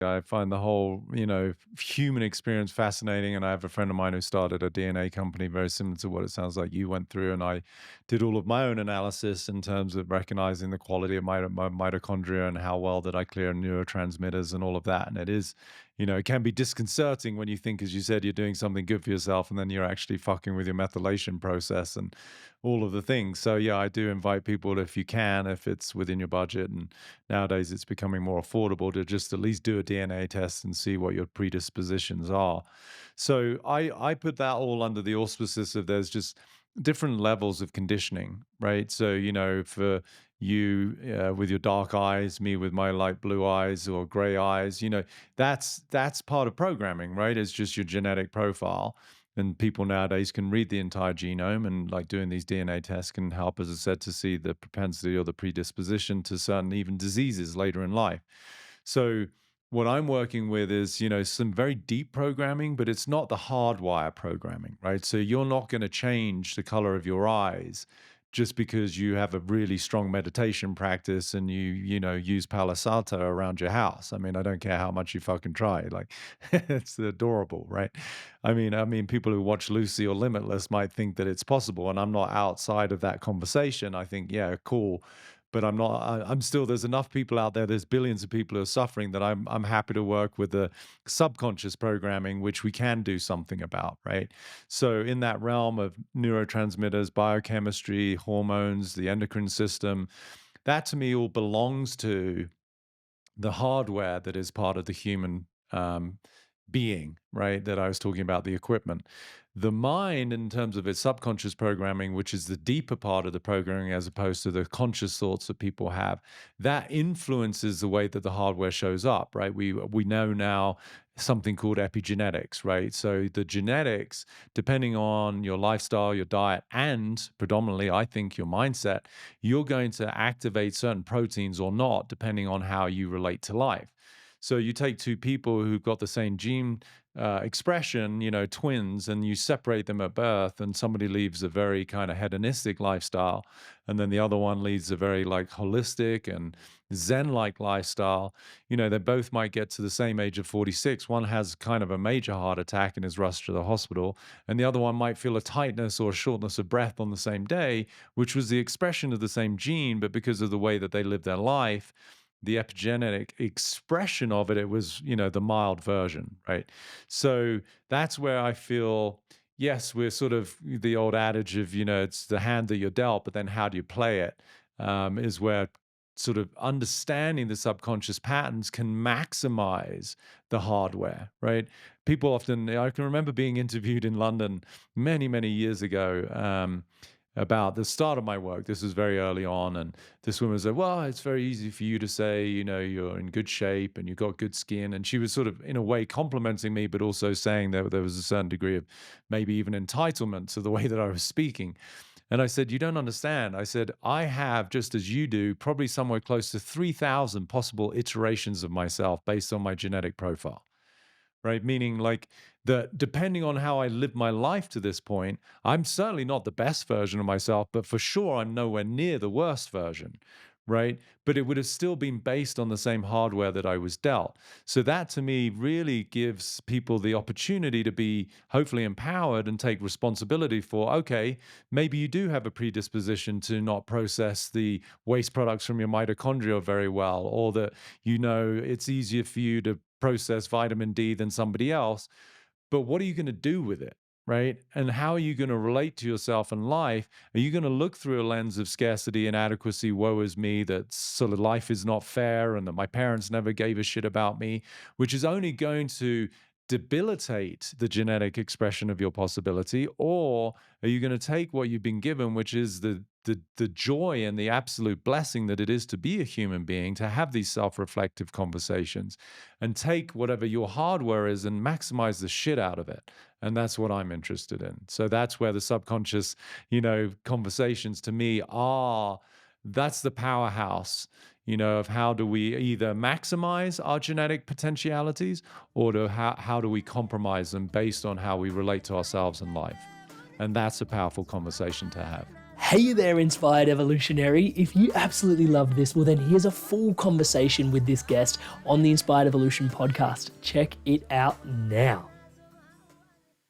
I find the whole, human experience fascinating. And I have a friend of mine who started a DNA company very similar to what it sounds like you went through. And I did all of my own analysis in terms of recognizing the quality of my mitochondria and how well that I clear neurotransmitters and all of that. And it is, it can be disconcerting when you think, as you said, you're doing something good for yourself and then you're actually fucking with your methylation process and all of the things. So, yeah, I do invite people, if you can, if it's within your budget. And nowadays it's becoming more affordable to just at least do a DNA test and see what your predispositions are. So I put that all under the auspices of there's just different levels of conditioning, right? So, for you with your dark eyes, me with my light blue eyes or gray eyes, that's part of programming, right? It's just your genetic profile. And people nowadays can read the entire genome, and like doing these DNA tests can help, as I said, to see the propensity or the predisposition to certain even diseases later in life. So what I'm working with is, some very deep programming, but it's not the hardwire programming, right? So you're not going to change the color of your eyes just because you have a really strong meditation practice and use Palo Santo around your house. I mean, I don't care how much you fucking try. Like, it's adorable, right? I mean, people who watch Lucy or Limitless might think that it's possible, and I'm not outside of that conversation. I think, yeah, cool, but I'm not. I'm still. There's enough people out there. There's billions of people who are suffering that I'm happy to work with the subconscious programming, which we can do something about, right? So in that realm of neurotransmitters, biochemistry, hormones, the endocrine system, that to me all belongs to the hardware that is part of the human being, right? That I was talking about, the equipment. The mind, in terms of its subconscious programming, which is the deeper part of the programming as opposed to the conscious thoughts that people have, that influences the way that the hardware shows up, right? We know now something called epigenetics, right? So the genetics, depending on your lifestyle, your diet, and predominantly, I think, your mindset, you're going to activate certain proteins or not, depending on how you relate to life. So you take two people who've got the same gene expression, twins, and you separate them at birth, and somebody leaves a very kind of hedonistic lifestyle, and then the other one leads a very like holistic and Zen-like lifestyle. They both might get to the same age of 46. One has kind of a major heart attack and is rushed to the hospital, and the other one might feel a tightness or a shortness of breath on the same day, which was the expression of the same gene, but because of the way that they lived their life, the epigenetic expression of it, it was, the mild version, right? So that's where I feel, yes, we're sort of the old adage of, it's the hand that you're dealt, but then how do you play it? Is where sort of understanding the subconscious patterns can maximize the hardware, right? People often, I can remember being interviewed in London many, many years ago. About the start of my work. This was very early on, and this woman said, "Well, it's very easy for you to say, you're in good shape and you've got good skin." And she was sort of, in a way, complimenting me, but also saying that there was a certain degree of maybe even entitlement to the way that I was speaking. And I said, "You don't understand." I said, "I have, just as you do, probably somewhere close to 3,000 possible iterations of myself based on my genetic profile." Right? Meaning, like, that depending on how I live my life to this point, I'm certainly not the best version of myself, but for sure I'm nowhere near the worst version. Right. But it would have still been based on the same hardware that I was dealt. So that to me really gives people the opportunity to be hopefully empowered and take responsibility for, okay, maybe you do have a predisposition to not process the waste products from your mitochondria very well, or that, it's easier for you to process vitamin D than somebody else. But what are you going to do with it? Right. And how are you going to relate to yourself in life? Are you going to look through a lens of scarcity, inadequacy, woe is me, that sort of life is not fair and that my parents never gave a shit about me, which is only going to debilitate the genetic expression of your possibility? Or are you going to take what you've been given, which is the joy and the absolute blessing that it is to be a human being, to have these self-reflective conversations, and take whatever your hardware is and maximize the shit out of it? And that's what I'm interested in. So that's where the subconscious, conversations to me are, that's the powerhouse, of how do we either maximize our genetic potentialities, or how do we compromise them based on how we relate to ourselves in life? And that's a powerful conversation to have. Hey there, Inspired Evolutionary. If you absolutely loved this, well then here's a full conversation with this guest on the Inspired Evolution podcast. Check it out now.